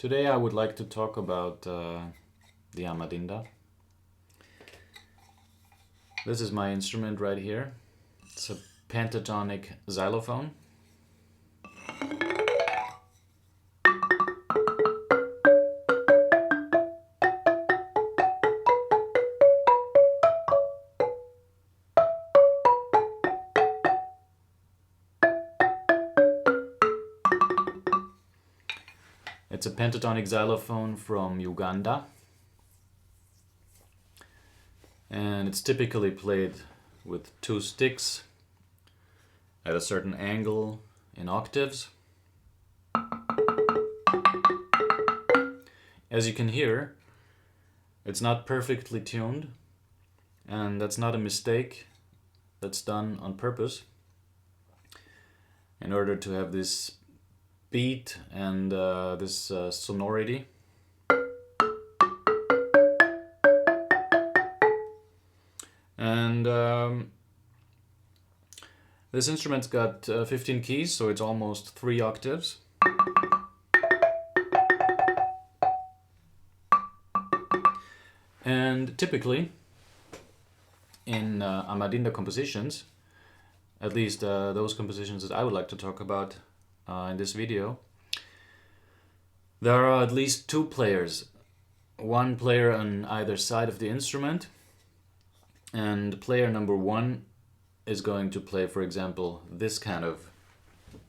Today I would like to talk about the Amadinda. This is my instrument right here. It's a pentatonic xylophone. It's a pentatonic xylophone from Uganda, and it's typically played with two sticks at a certain angle in octaves. As you can hear, it's not perfectly tuned, and that's not a mistake. That's done on purpose in order to have this beat and this sonority. And this instrument's got 15 keys, so it's almost 3 octaves. And typically in Amadinda compositions, at least those compositions that I would like to talk about in this video, there are at least 2 players, one player on either side of the instrument, and player number 1 is going to play, for example, this kind of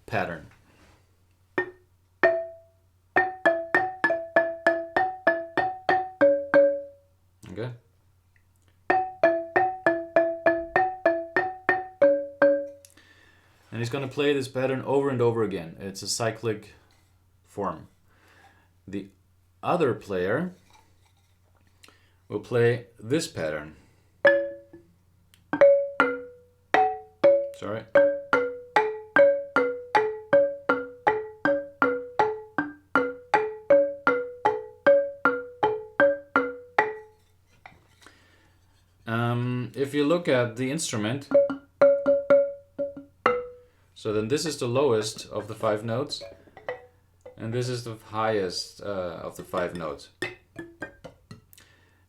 pattern. Okay. And he's going to play this pattern over and over again. It's a cyclic form. The other player will play this pattern. Sorry. If you look at the instrument, so then this is the lowest of the 5 notes, and this is the highest of the 5 notes.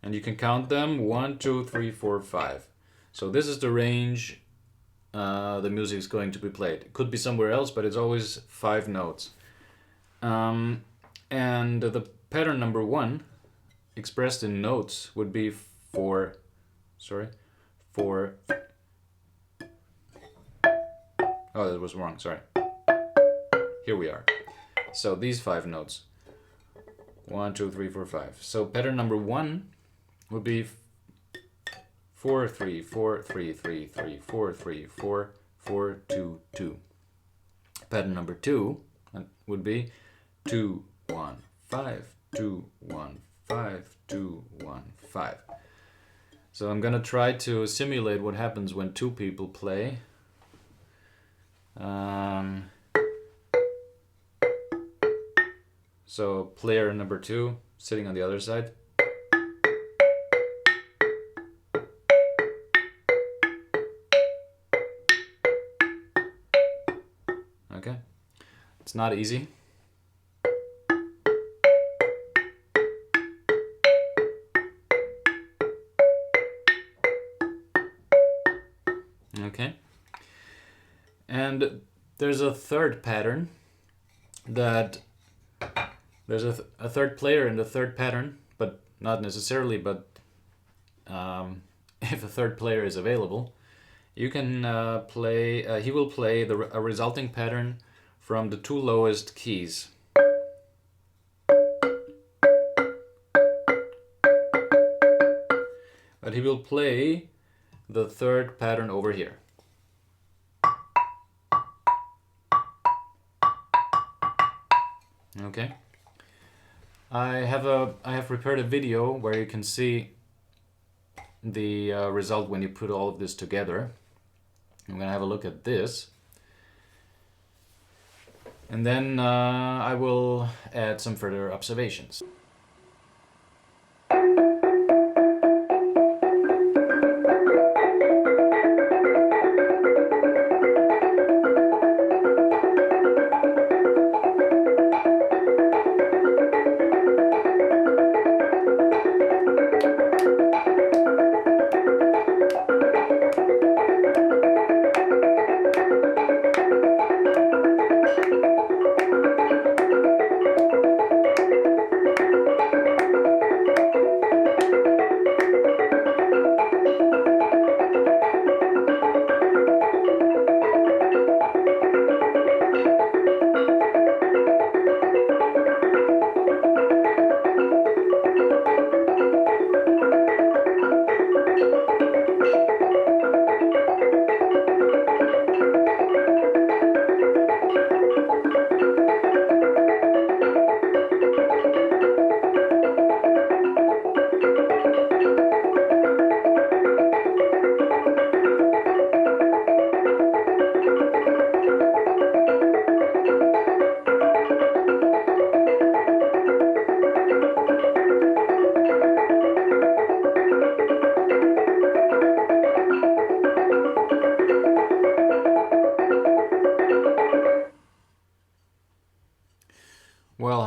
And you can count them 1, 2, 3, 4, 5. So this is the range the music is going to be played. It could be somewhere else, but it's always 5 notes. And the pattern number 1, expressed in notes, would be 4. Oh, that was wrong, sorry. Here we are. So these 5 notes. 1, 2, 3, 4, 5. So pattern number 1 would be 4, 3, 4, 3, 3, 3, 4, 3, 4, 4, 2, 2. Pattern number 2 would be 2, 1, 5, 2, 1, 5, 2, 1, 5. So I'm gonna try to simulate what happens when 2 people play. So player number 2 sitting on the other side. Okay, it's not easy. Okay, and there's a third pattern that there's a third player in the third pattern, but not necessarily, but if a third player is available, you can play, he will play a resulting pattern from the 2 lowest keys. But he will play the third pattern over here. Okay. I have prepared a video where you can see the result when you put all of this together. I'm gonna have a look at this, and then I will add some further observations.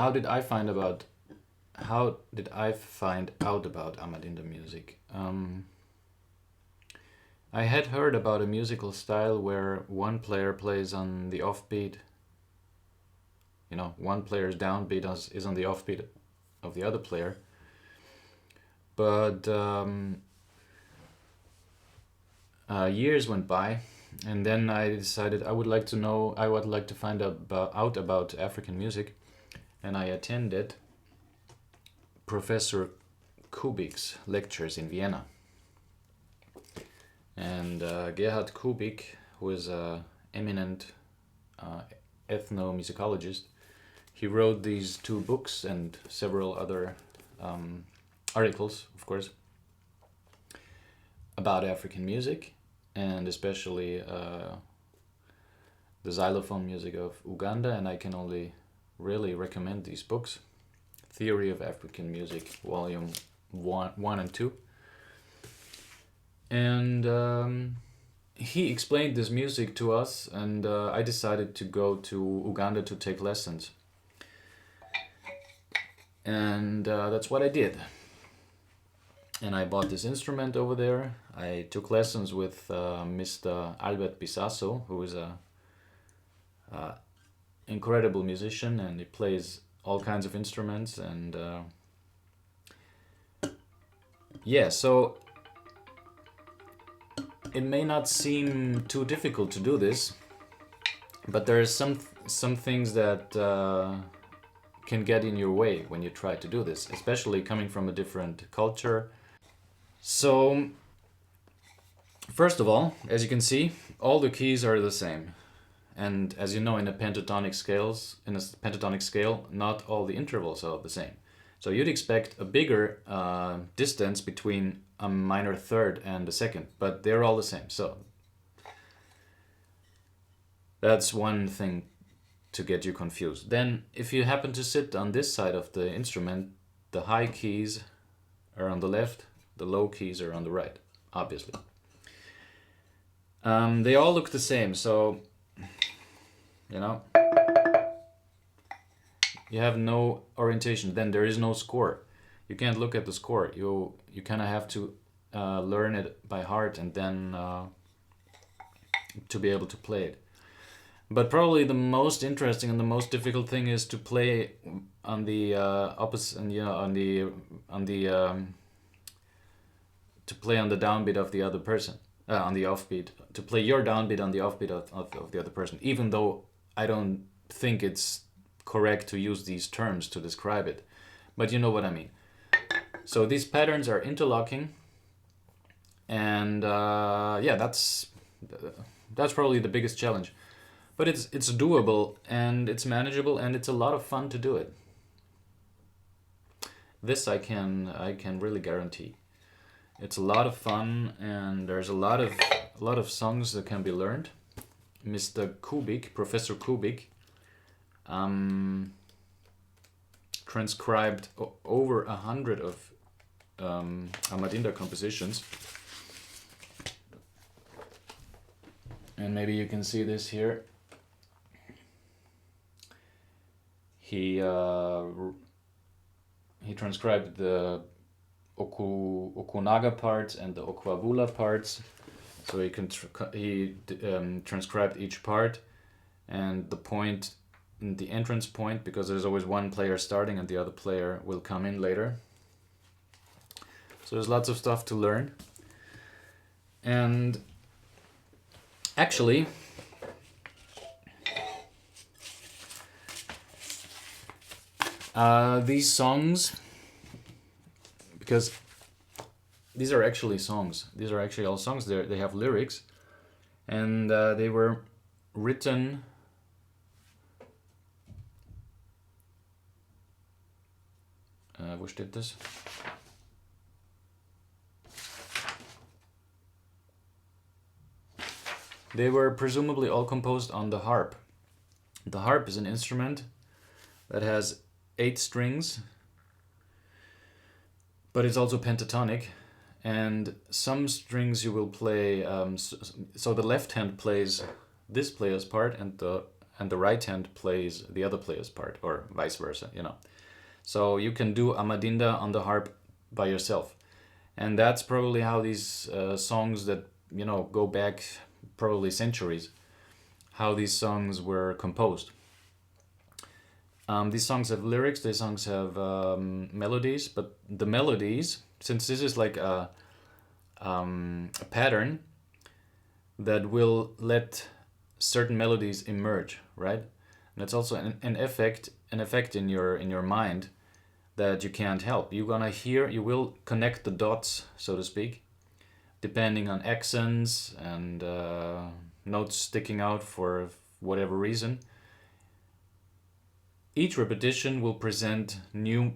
how did I find out about Amadinda music? I had heard about a musical style where one player plays on the offbeat. One player's downbeat is on the offbeat of the other player. But years went by, and then I decided I would like to find out about African music, and I attended Professor Kubik's lectures in Vienna. And Gerhard Kubik, who is an eminent ethnomusicologist, he wrote these 2 books and several other articles, of course, about African music, and especially the xylophone music of Uganda, and I can only really recommend these books. Theory of African Music, Volume 1 and 2. And he explained this music to us, and I decided to go to Uganda to take lessons. And that's what I did. And I bought this instrument over there. I took lessons with Mr. Albert Bisasso, who is a incredible musician, and he plays all kinds of instruments. And so it may not seem too difficult to do this, but there are some things that can get in your way when you try to do this, especially coming from a different culture. So, first of all, as you can see, all the keys are the same. And as you know, in a pentatonic scale, not all the intervals are the same. So you'd expect a bigger distance between a minor third and a second, but they're all the same. So that's one thing to get you confused. Then, if you happen to sit on this side of the instrument, the high keys are on the left, the low keys are on the right, obviously. They all look the same, so you have no orientation. Then there is no score. You can't look at the score. You kind of have to learn it by heart, and then to be able to play it. But probably the most interesting and the most difficult thing is to play on the opposite, and to play on the downbeat of the other person, on the offbeat. To play your downbeat on the offbeat of the other person, even though I don't think it's correct to use these terms to describe it, but you know what I mean. So these patterns are interlocking, and that's probably the biggest challenge. But it's doable, and it's manageable, and it's a lot of fun to do it. This I can really guarantee. It's a lot of fun, and there's a lot of songs that can be learned. Mr. Kubik, Professor Kubik, transcribed over 100 of Amadinda compositions. And maybe you can see this here. He transcribed the Okunaga parts and the Okwavula parts. So he transcribed each part, and the entrance point, because there's always one player starting and the other player will come in later. So there's lots of stuff to learn. And actually, these songs, because these are actually songs. These are actually all songs. They have lyrics, and they were written wo steht das? They were presumably all composed on the harp. The harp is an instrument that has 8 strings, but it's also pentatonic, and some strings you will play, so the left hand plays this player's part, and the and the right hand plays the other player's part, or vice versa, you know. So you can do Amadinda on the harp by yourself. And that's probably how these songs that, you know, go back probably centuries, how these songs were composed. These songs have lyrics, these songs have melodies, but the melodies, since this is like a pattern that will let certain melodies emerge, right? And it's also an effect in your mind that you can't help. You're gonna hear, you will connect the dots, so to speak, depending on accents and notes sticking out for whatever reason. Each repetition will present new,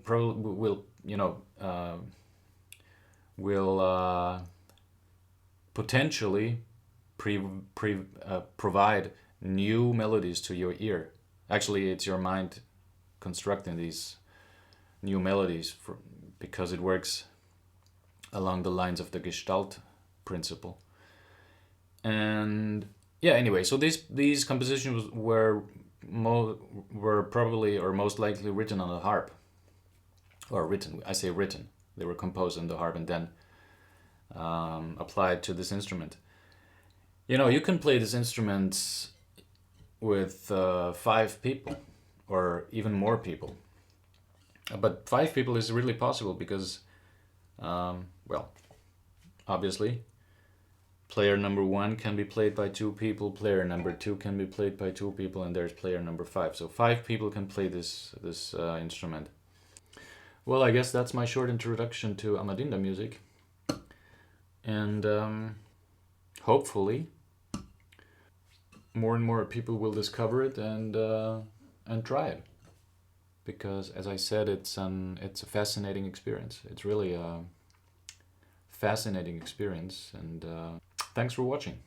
will potentially provide new melodies to your ear. Actually, it's your mind constructing these new melodies because it works along the lines of the Gestalt principle. And yeah, anyway, so these compositions were probably or most likely written on the harp. Or written, I say written. They were composed on the harp and then applied to this instrument. You know, you can play this instrument with 5 people or even more people. But 5 people is really possible because, well, obviously, player number 1 can be played by 2 people, player number 2 can be played by 2 people, and there's player number 5. So 5 people can play this instrument. Well, I guess that's my short introduction to Amadinda music. And hopefully more and more people will discover it and try it. Because, as I said, it's a fascinating experience. It's really a fascinating experience, and thanks for watching.